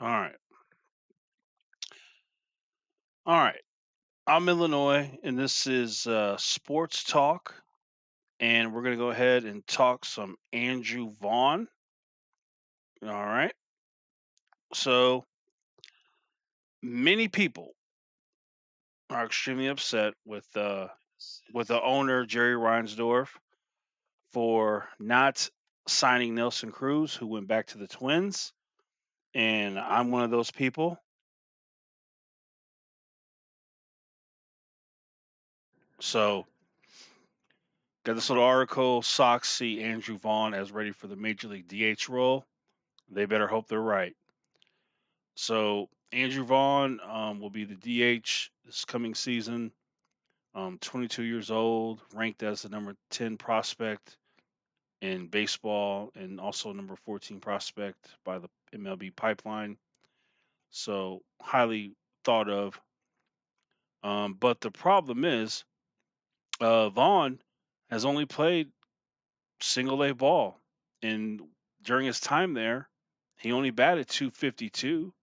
All right. All right. I'm Illinois, and this is Sports Talk. And we're going to go ahead and talk some Andrew Vaughn. All right. So, many people are extremely upset with the owner, Jerry Reinsdorf, for not signing Nelson Cruz, who went back to the Twins. And I'm one of those people. So, got this little article. Sox see Andrew Vaughn as ready for the Major League DH role. They better hope they're right. So Andrew Vaughn will be the DH this coming season. 22 years old, ranked as the number 10 prospect in baseball, and also number 14 prospect by the MLB pipeline. So highly thought of. But the problem is, Vaughn has only played single A ball, and during his time there, he only batted 252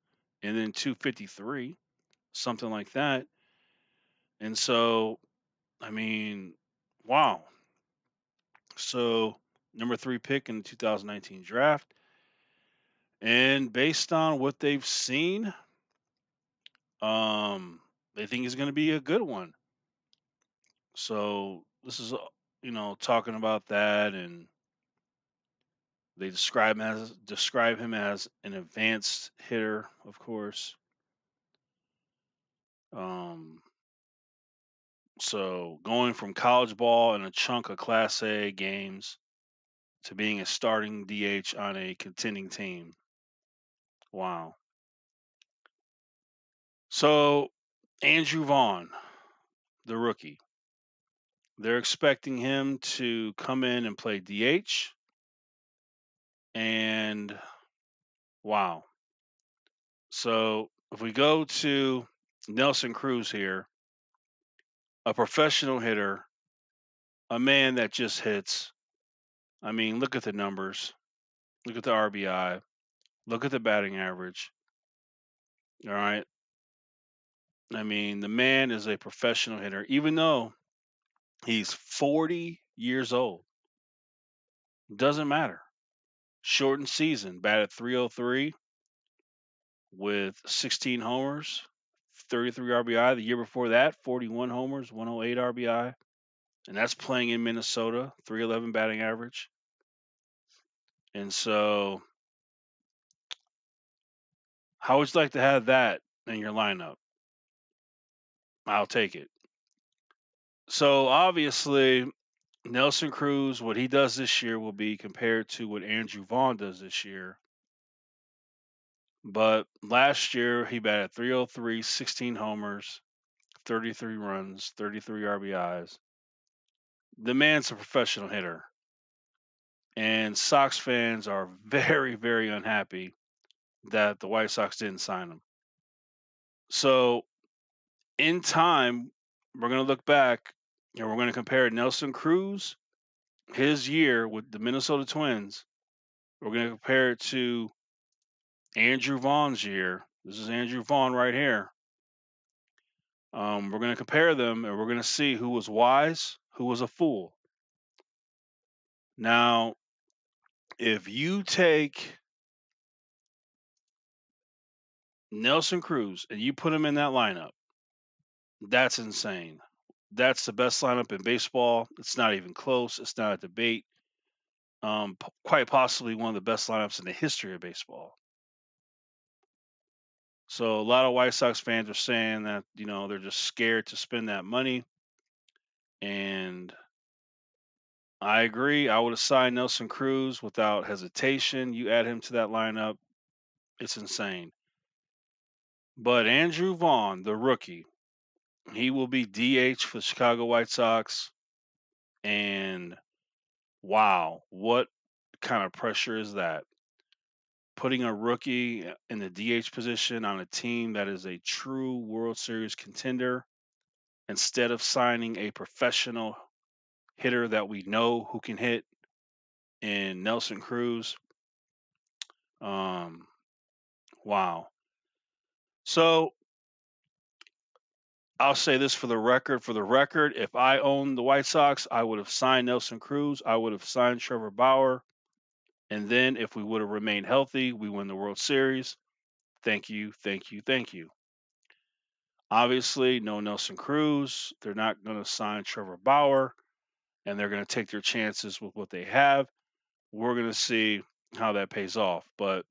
and then 253, something like that. And so, I mean, wow. So, number three pick in the 2019 draft. And based on what they've seen, they think he's going to be a good one. So, this is, talking about that. And they describe him as an advanced hitter, of course. Um, so, going from college ball and a chunk of Class A games to being a starting DH on a contending team. Wow. So, Andrew Vaughn, the rookie, they're expecting him to come in and play DH. And wow. So, if we go to Nelson Cruz here, a professional hitter, a man that just hits. I mean, look at the numbers, look at the RBI, look at the batting average. All right. I mean, the man is a professional hitter, even though he's 40 years old. Doesn't matter. Shortened season, batted 303 with 16 homers, 33 RBI. The year before that, 41 homers, 108 RBI. And that's playing in Minnesota, 311 batting average. And so, how would you like to have that in your lineup? I'll take it. So, obviously, Nelson Cruz, what he does this year will be compared to what Andrew Vaughn does this year. But last year, he batted 303, 16 homers, 33 runs, 33 RBIs. The man's a professional hitter. And Sox fans are very, very unhappy that the White Sox didn't sign him. So, in time, we're going to look back and we're going to compare Nelson Cruz, his year with the Minnesota Twins. We're going to compare it to Andrew Vaughn's year. This is Andrew Vaughn right here. We're going to compare them and we're going to see who was wise, who was a fool. Now, if you take Nelson Cruz and you put him in that lineup, that's insane. That's the best lineup in baseball. It's not even close. It's not a debate. Quite possibly one of the best lineups in the history of baseball. So a lot of White Sox fans are saying that they're just scared to spend that money, and I agree. I would have signed Nelson Cruz without hesitation. You add him to that lineup, it's insane. But Andrew Vaughn, the rookie, he will be DH for the Chicago White Sox, and wow, what kind of pressure is that? Putting a rookie in the DH position on a team that is a true World Series contender instead of signing a professional hitter that we know who can hit in Nelson Cruz. Um, Wow. So I'll say this for the record. For the record, if I owned the White Sox, I would have signed Nelson Cruz. I would have signed Trevor Bauer. And then if we would have remained healthy, we win the World Series. Thank you, thank you, thank you. Obviously, no Nelson Cruz. They're not going to sign Trevor Bauer, and they're going to take their chances with what they have. We're going to see how that pays off. But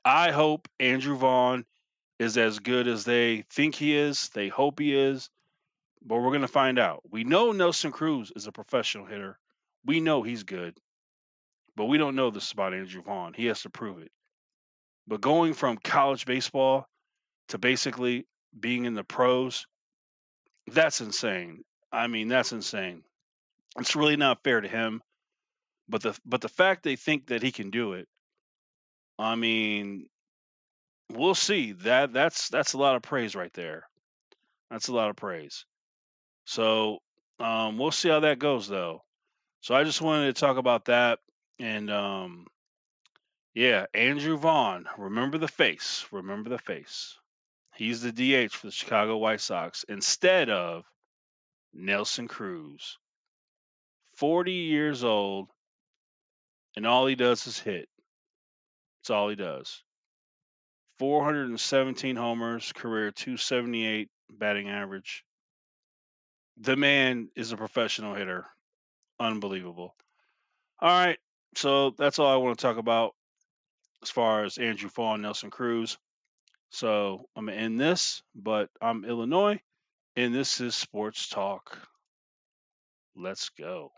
I hope Andrew Vaughn is as good as they think he is. They hope he is. But we're going to find out. We know Nelson Cruz is a professional hitter. We know he's good. But we don't know this about Andrew Vaughn. He has to prove it. But going from college baseball to basically being in the pros, that's insane. I mean, that's insane. It's really not fair to him. But the fact they think that he can do it, I mean, we'll see. That's a lot of praise right there. That's a lot of praise. So we'll see how that goes, though. So I just wanted to talk about that, and yeah, Andrew Vaughn. Remember the face. Remember the face. He's the DH for the Chicago White Sox instead of Nelson Cruz. 40 years old, and all he does is hit. That's all he does. 417 homers, career 278 batting average. The man is a professional hitter. Unbelievable. All right. So that's all I want to talk about as far as Andrew Vaughn, Nelson Cruz. So I'm going to end this, but I'm Illinois, and this is Sports Talk. Let's go.